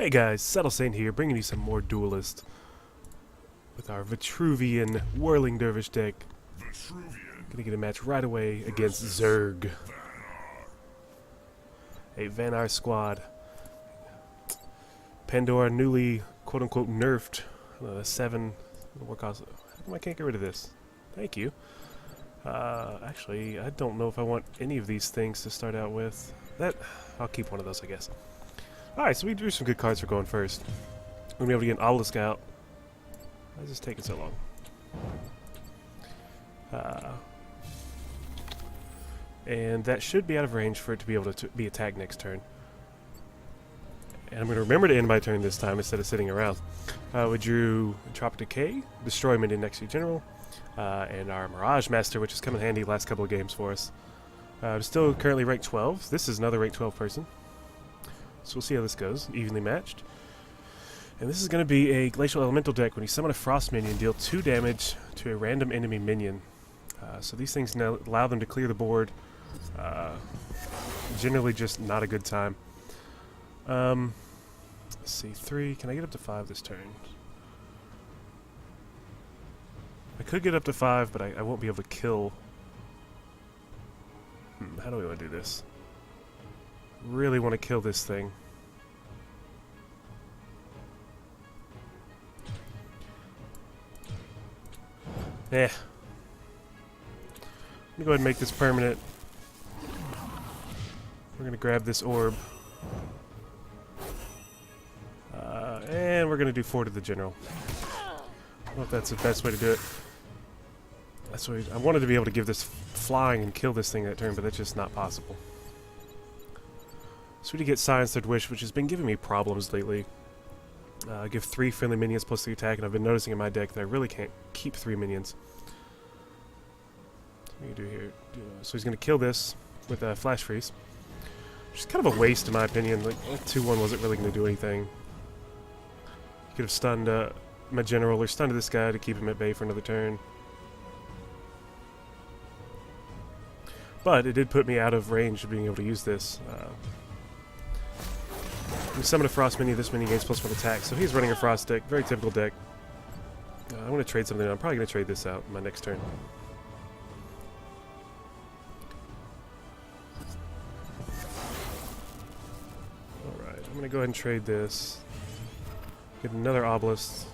Hey guys, Settle Saint here, bringing you some more Duelyst with our Vetruvian Whirling Dervish deck. Gonna get a match right away against Zerg, a Vanar squad. Pandora newly quote-unquote nerfed 7. What cost? How come I can't get rid of this? Thank you. Actually, I don't know if I want any of these things to start out with. I'll keep one of those, I guess. Alright, so we drew some good cards for going first. We're going to be able to get an Obelisk out. Why is this taking so long? And that should be out of range for it to be able to be attacked next turn. And I'm going to remember to end my turn this time instead of sitting around. We drew Entropic Decay, Destroy Minion next to General, and our Mirage Master, which has come in handy the last couple of games for us. I'm still currently rank 12. This is another rank 12 person. So we'll see how this goes. Evenly matched. And this is going to be a Glacial Elemental deck. When you summon a Frost minion, deal 2 damage to a random enemy minion. So these things now allow them to clear the board. Generally just not a good time. Let's see, 3. Can I get up to 5 this turn? I could get up to 5, but I won't be able to kill. How do we want to do this? Really want to kill this thing. I'm gonna go ahead and make this permanent. We're gonna grab this orb. And we're gonna do 4 to the General. I don't know if that's the best way to do it. That's what I wanted to be able to give this flying and kill this thing that turn, but that's just not possible. So we need to get Science Third Wish, which has been giving me problems lately. I give 3 friendly minions plus 3 attack, and I've been noticing in my deck that I really can't keep 3 minions. What do you do here? So he's going to kill this with a Flash Freeze. Which is kind of a waste in my opinion. Like 2-1 wasn't really going to do anything. He could have stunned my General or stunned this guy to keep him at bay for another turn. But it did put me out of range of being able to use this. We summon a Frost minion, this minion gains +1 attack, so he's running a Frost deck, very typical deck. I'm going to trade something, I'm probably going to trade this out in my next turn. Alright, I'm going to go ahead and trade this. Get another Obelisk.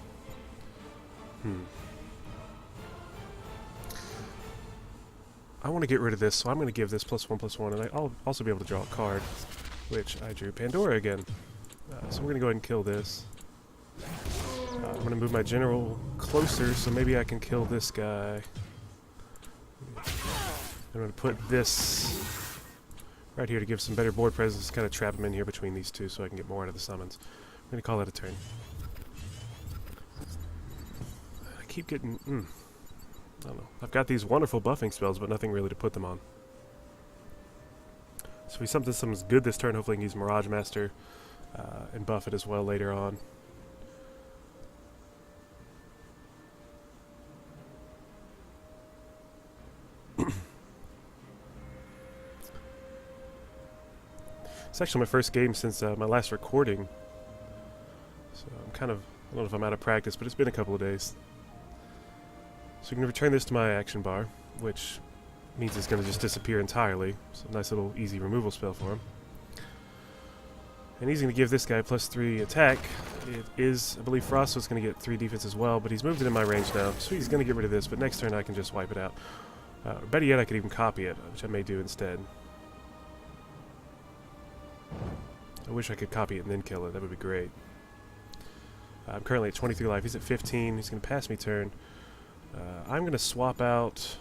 I want to get rid of this, so I'm going to give this +1/+1, and I'll also be able to draw a card, which I drew Pandora again. So we're going to go ahead and kill this. I'm going to move my General closer, so maybe I can kill this guy. I'm going to put this right here to give some better board presence, kind of trap him in here between these two so I can get more out of the summons. I'm going to call that a turn. I keep getting... I don't know. I've got these wonderful buffing spells, but nothing really to put them on. So if we summons good this turn, hopefully I can use Mirage Master and buff it as well later on. It's actually my first game since my last recording. So I'm kind of, I don't know if I'm out of practice, but it's been a couple of days. So I'm going to return this to my action bar, which means it's going to just disappear entirely. So a nice little easy removal spell for him. And he's going to give this guy +3 attack. It is, I believe Frost was going to get 3 defense as well, but he's moved it in my range now. So he's going to get rid of this, but next turn I can just wipe it out. Or better yet, I could even copy it, which I may do instead. I wish I could copy it and then kill it. That would be great. I'm currently at 23 life. He's at 15. He's going to pass me turn. I'm going to swap out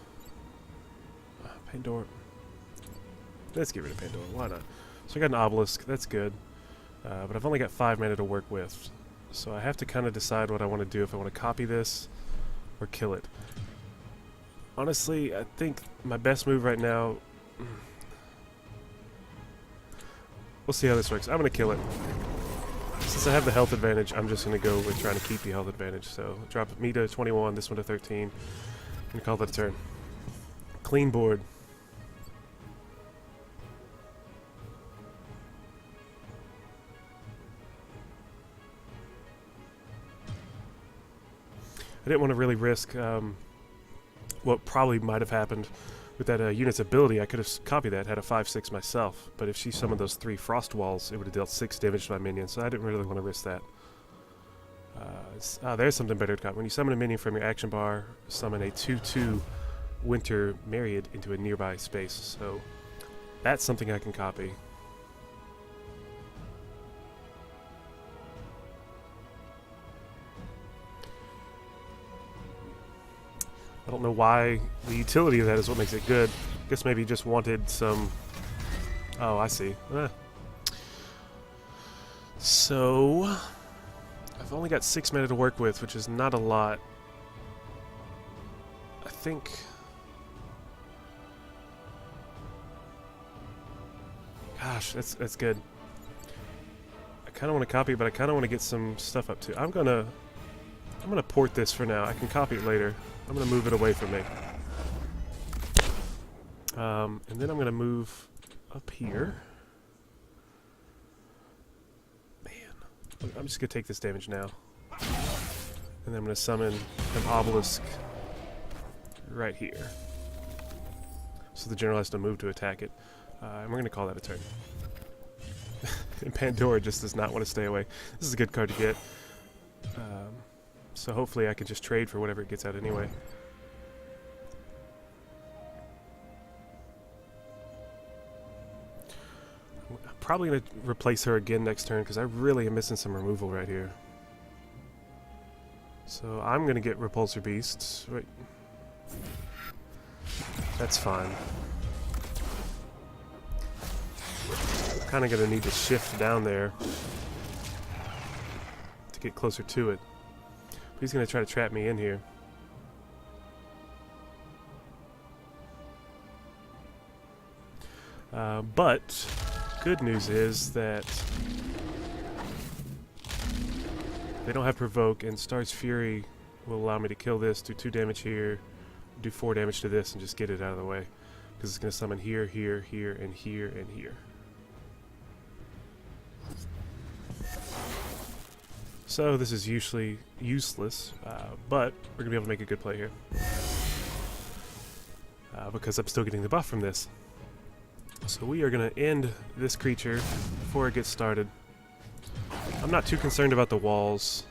Pandora. Let's get rid of Pandora. Why not? So I got an Obelisk. That's good. But I've only got 5 mana to work with. So I have to kind of decide what I want to do, if I want to copy this or kill it. Honestly, I think my best move right now... We'll see how this works. I'm going to kill it. Since I have the health advantage, I'm just going to go with trying to keep the health advantage. So drop me to 21, this one to 13, and call that a turn. Clean board. I didn't want to really risk what probably might have happened with that unit's ability. I could have copied that, had a 5/6 myself, but if she summoned those 3 frost walls, it would have dealt 6 damage to my minion, so I didn't really want to risk that. There's something better to copy. When you summon a minion from your action bar, summon a 2/2 Winter Myriad into a nearby space, so that's something I can copy. I don't know why the utility of that is what makes it good. I guess maybe he just wanted some... Oh, I see. So... I've only got 6 mana to work with, which is not a lot. I think... Gosh, that's good. I kind of want to copy it, but I kind of want to get some stuff up too. I'm gonna port this for now. I can copy it later. I'm gonna move it away from me. And then I'm gonna move up here. Man, I'm just gonna take this damage now. And then I'm gonna summon an obelisk right here. So the general has to move to attack it. And we're gonna call that a turn. And Pandora just does not want to stay away. This is a good card to get. So hopefully I can just trade for whatever it gets out anyway. I'm probably going to replace her again next turn because I really am missing some removal right here. So I'm going to get Repulsor Beasts. Right. That's fine. I'm kind of going to need to shift down there to get closer to it. He's going to try to trap me in here. But good news is that they don't have Provoke, and Star's Fury will allow me to kill this, do 2 damage here, do 4 damage to this, and just get it out of the way. Because it's going to summon here, here, here, and here, and here. So this is usually useless, but we're going to be able to make a good play here. Because I'm still getting the buff from this. So we are going to end this creature before it gets started. I'm not too concerned about the walls.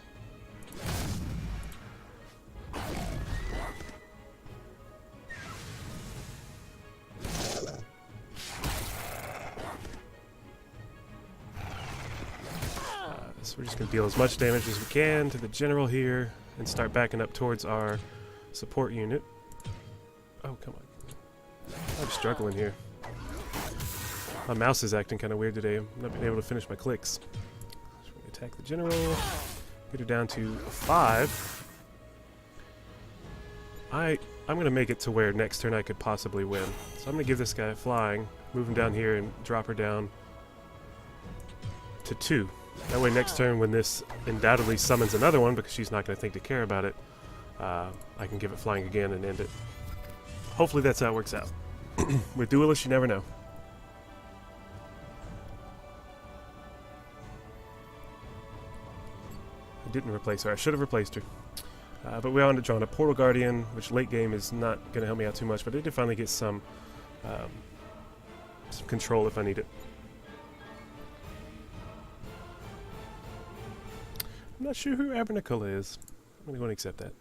So we're just going to deal as much damage as we can to the general here and start backing up towards our support unit. Oh, come on. I'm struggling here. My mouse is acting kind of weird today. I'm not being able to finish my clicks. So we're going to attack the general. Get her down to 5. I'm going to make it to where next turn I could possibly win. So I'm going to give this guy a flying, move him down here, and drop her down to 2. That way next turn when this undoubtedly summons another one, because she's not going to think to care about it, I can give it flying again and end it. Hopefully that's how it works out. With Duelyst, you never know. I didn't replace her. I should have replaced her. But we wound up drawing a Portal Guardian, which late game is not going to help me out too much, but I did finally get some control if I need it. I'm not sure who Abernacola is. I'm going to go and accept that.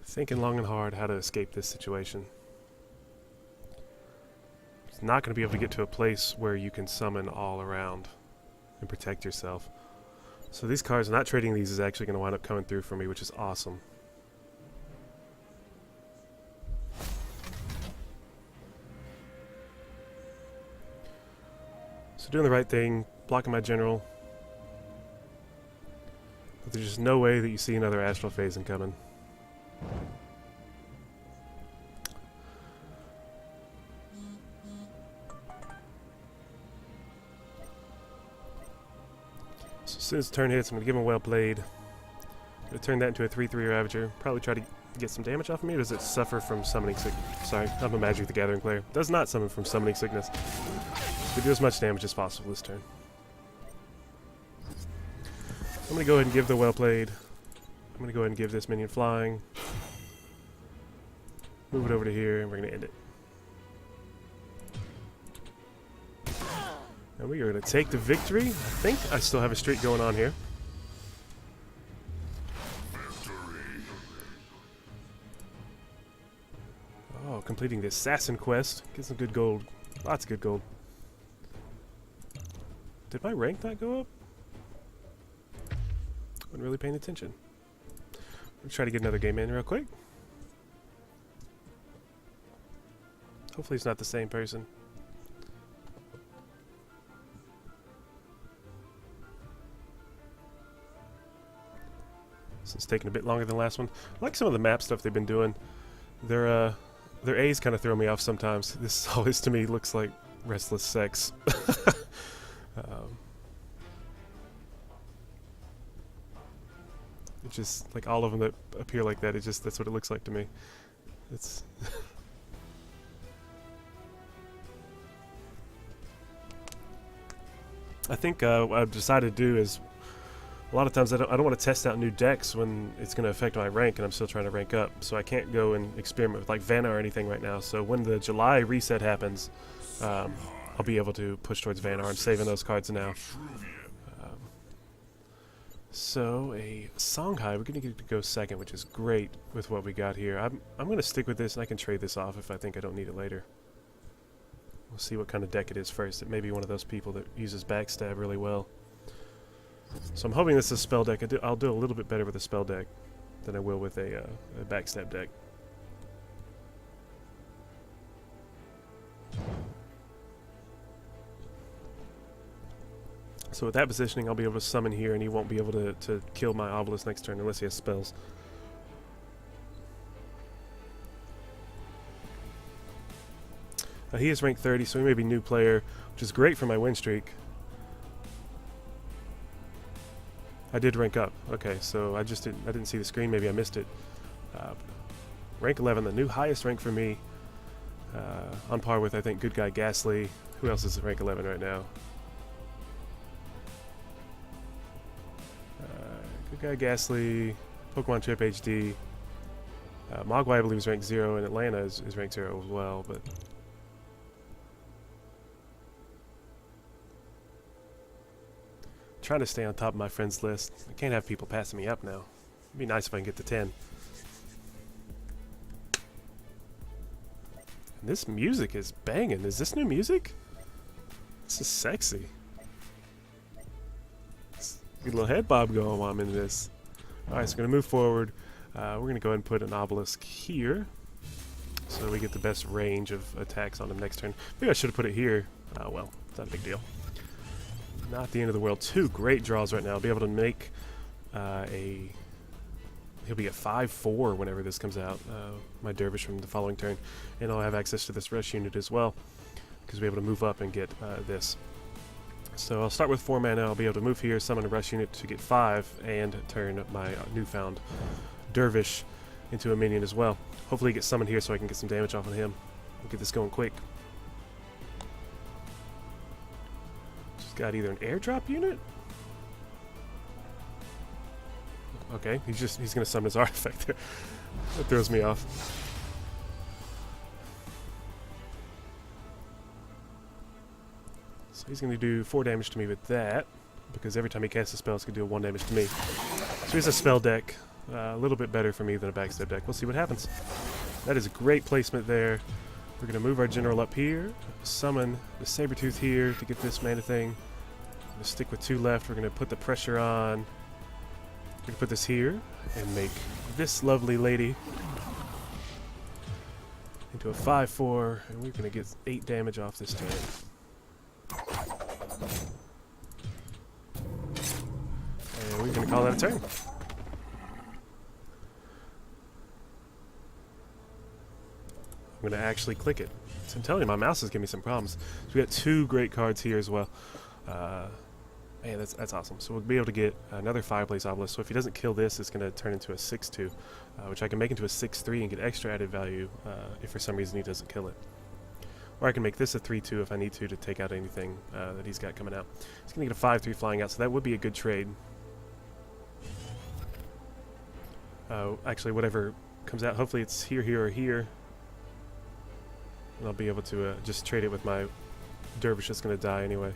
Thinking long and hard how to escape this situation. It's not going to be able to get to a place where you can summon all around and protect yourself. So these cards, not trading these is actually going to wind up coming through for me, which is awesome. So doing the right thing, blocking my general. But there's just no way that you see another Astral Phasing coming. So as soon as the turn hits, I'm going to give him a Well Played. I'm going to turn that into a 3/3 Ravager. Probably try to get some damage off of me, or does it suffer from Summoning Sickness? Sorry, I'm a Magic the Gathering player. Does not summon from Summoning Sickness. We do as much damage as possible this turn. I'm going to go ahead and give the well played. I'm going to go ahead and give this minion flying. Move it over to here, and we're going to end it. And we are going to take the victory. I think I still have a streak going on here. Oh, completing the assassin quest. Get some good gold. Lots of good gold. Did my rank not go up? Wasn't really paying attention. Let's try to get another game in real quick. Hopefully it's not the same person. This is taking a bit longer than the last one. I like some of the map stuff they've been doing. Their A's kind of throw me off sometimes. This always to me looks like restless sex. It's just like all of them that appear like that. That's what it looks like to me. It's I think what I've decided to do is a lot of times I don't want to test out new decks when it's going to affect my rank and I'm still trying to rank up. So I can't go and experiment with like Vanna or anything right now. So when the July reset happens, I'll be able to push towards Vanna. I'm saving those cards now. So a Songhai, we're going to get to go second, which is great with what we got here. I'm going to stick with this, and I can trade this off if I think I don't need it later. We'll see what kind of deck it is first. It may be one of those people that uses backstab really well. So I'm hoping this is a spell deck. I'll do a little bit better with a spell deck than I will with a backstab deck. So with that positioning, I'll be able to summon here, and he won't be able to kill my Obelisk next turn unless he has spells. He is rank 30, so he may be new player, which is great for my win streak. I did rank up. Okay, so I didn't see the screen. Maybe I missed it. Rank 11, the new highest rank for me, on par with I think Good Guy Ghastly. Who else is at rank 11 right now? Good Guy Ghastly, Pokemon Trip HD. Mogwai I believe is rank 0, and Atlanta is rank 0 as well. But trying to stay on top of my friends list. I can't have people passing me up now. It'd be nice if I can get to 10. And this music is banging. Is this new music? This is sexy. Good little head bob going while I'm into this. Alright, so we're going to move forward. We're going to go ahead and put an obelisk here, so we get the best range of attacks on him next turn. Maybe I should have put it here. Well, it's not a big deal. Not the end of the world. Two great draws right now. I'll be able to make he'll be at 5/4 whenever this comes out, my Dervish from the following turn. And I'll have access to this rush unit as well, because we'll be able to move up and get this. So I'll start with 4 mana. I'll be able to move here, summon a rush unit to get 5, and turn my newfound Dervish into a minion as well. Hopefully he gets summoned here so I can get some damage off on him. We'll get this going quick. Just got either an airdrop unit? Okay, he's gonna summon his artifact there. That throws me off. So he's going to do 4 damage to me with that, because every time he casts a spell, it's going to do 1 damage to me. So he's a spell deck, a little bit better for me than a backstab deck. We'll see what happens. That is a great placement there. We're going to move our general up here, summon the Sabertooth here to get this mana thing. I'm going to stick with 2 left. We're going to put the pressure on. We're going to put this here and make this lovely lady into a 5/4, and we're going to get 8 damage off this turn. And we're going to call that a turn. I'm going to actually click it. So I'm telling you, my mouse is giving me some problems. So we got 2 great cards here as well. Man, that's awesome. So we'll be able to get another Fireplace Obelisk. So if he doesn't kill this, it's going to turn into a 6/2, which I can make into a 6/3 and get extra added value if for some reason he doesn't kill it. Or I can make this a 3/2 if I need to take out anything that he's got coming out. He's going to get a 5/3 flying out, so that would be a good trade. Actually, whatever comes out, hopefully it's here, here, or here. And I'll be able to just trade it with my Dervish that's going to die anyway.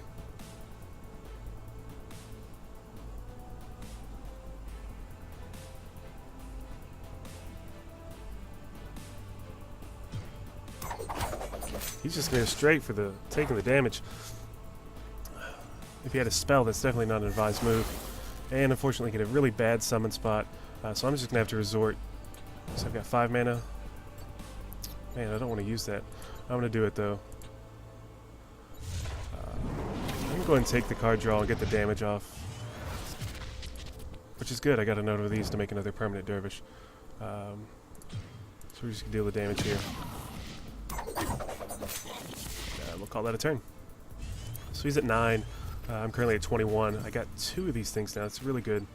He's just going to go straight for the taking the damage. If he had a spell, that's definitely not an advised move. And unfortunately, get a really bad summon spot. So I'm just going to have to resort. So I've got 5 mana. Man, I don't want to use that. I'm going to do it though. I'm going to go ahead and take the card draw and get the damage off. Which is good. I got another of these to make another permanent Dervish. So we're just going to deal the damage here. We'll call that a turn. So he's at 9. I'm currently at 21. I got 2 of these things now. It's really good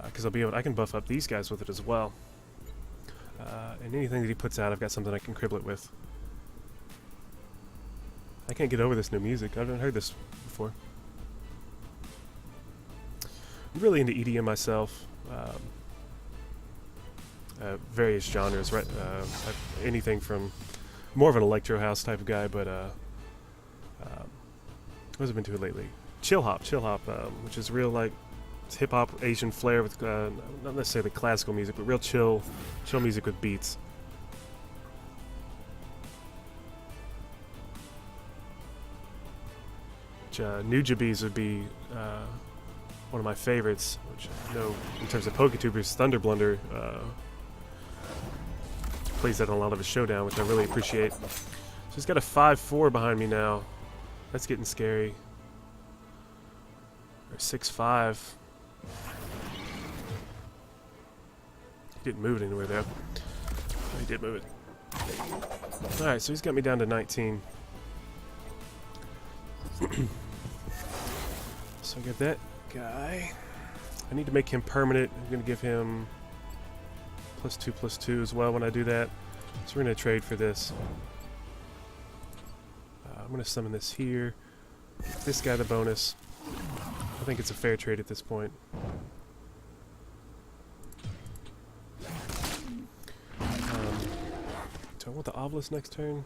because I can buff up these guys with it as well. And anything that he puts out, I've got something I can cribble it with. I can't get over this new music. I haven't heard this before. I'm really into EDM myself. Various genres, right? Anything from more of an electro house type of guy, but what have I been to lately? Chill hop, which is real like hip hop Asian flair with not necessarily classical music, but real chill music with beats. Which Nujabes would be one of my favorites, which I know in terms of PokeTubers, Thunder Blunder plays that in a lot of his showdown, which I really appreciate. So he's got a 5-4 behind me now. That's getting scary. Or 6-5. He didn't move it anywhere though. Oh, he did move it. Alright, so he's got me down to 19. So I got that guy. I need to make him permanent. I'm going to give him +2/+2 as well when I do that. So we're going to trade for this. I'm going to summon this here. Give this guy the bonus. I think it's a fair trade at this point. Do I want the Obelisk next turn?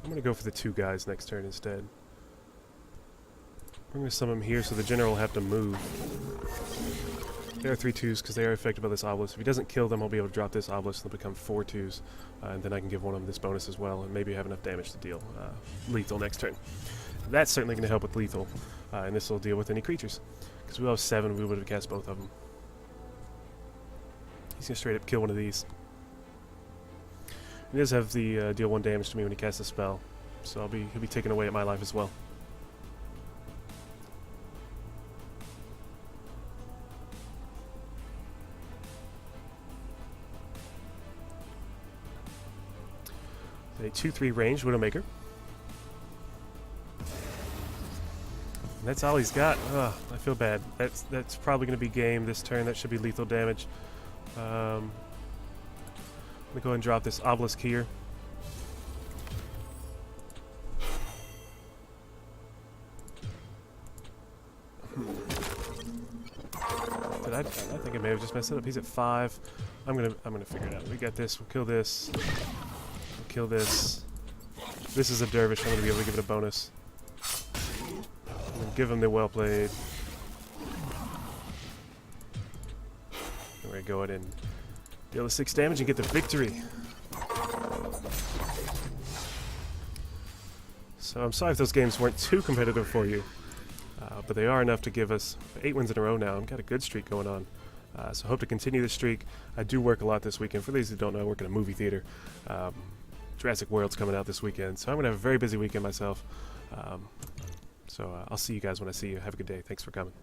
I'm going to go for the 2 guys next turn instead. I'm going to summon him here so the general will have to move. They are 3/2s because they are affected by this Obelisk. If he doesn't kill them, I'll be able to drop this Obelisk and they'll become 4/2s. And then I can give one of them this bonus as well, and maybe have enough damage to deal lethal next turn. That's certainly going to help with lethal, and this will deal with any creatures. Because we have 7, we would have cast both of them. He's going to straight up kill one of these. He does have the deal 1 damage to me when he casts a spell, so he'll be taken away at my life as well. A 2/3 range Widowmaker. And that's all he's got. Ugh, I feel bad. That's probably going to be game this turn. That should be lethal damage. I'm going to go ahead and drop this Obelisk here. I think I may have just messed it up. He's at 5. I'm gonna figure it out. We got this. We'll kill this. We'll kill this. This is a Dervish. I'm gonna be able to give it a bonus. I'm gonna give him the well played. We're gonna go ahead and deal the 6 damage and get the victory. So I'm sorry if those games weren't too competitive for you. But they are enough to give us 8 wins in a row now. I've got a good streak going on. So hope to continue this streak. I do work a lot this weekend. For those who don't know, I work in a movie theater. Jurassic World's coming out this weekend. So I'm going to have a very busy weekend myself. So I'll see you guys when I see you. Have a good day. Thanks for coming.